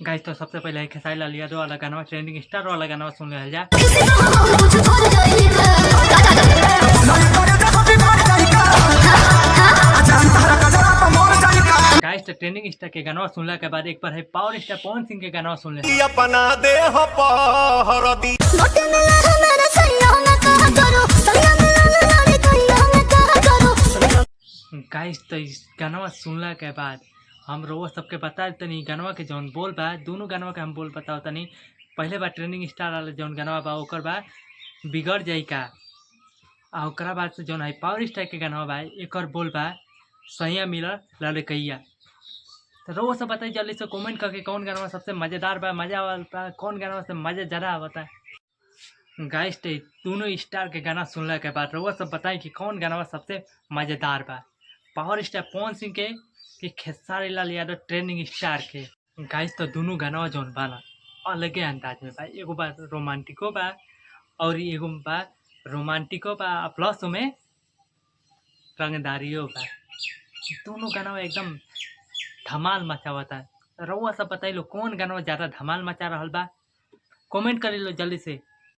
Guys तो सबसे पहले है खेसारी लाल यादव वाला गाना ट्रेंडिंग स्टार वाला गाना सुन ले जा। गाइस तो ट्रेंडिंग स्टार के गाना सुनला के बाद एक बार है पावर स्टार पवन सिंह के गाना सुन ले। अपना देह पहरदी गाइस तो इस गाना सुनला के बाद हम रोज सबके बता तनी गानवा के जौन बोल बा दोनों गानवा के हम बोल बताओ तनी। पहले बार ट्रेंडिंग स्टार वाला जौन गानवा बा ओकर बा बिगड़ जाई का, आ ओकरा बाद से जौन है पावर स्टार के गानवा बा एकर बोल बा सैया मिलल लड़कैया। तो रोज सब बताई जल्दी से कमेंट करके कौन गानवा सबसे मज़ेदार बा, मजा वाला कौन गानवा से मज़ा ज़्यादा आवता है। गाइस तो दोनों स्टार के गाना सुनला के बाद रोज सब बताई कि कौन गानवा सबसे मज़ेदार बा, पावर स्टार पवन सिंह के कि खेसारी लाल यादव ट्रेंडिंग स्टार के। गाइस तो दोनों गाना जौन बा ना अलगे अंदाज में बा, एगो बा रोमांटिको बा और एगो बा रोमांटिको बा प्लस में रंगदारियो बा। दोनों गाना एकदम धमाल मचावता है। रउआ सब बताइलो कौन गाना ज़्यादा धमाल मचा रहा बा, कमेंट कर लो जल्दी से।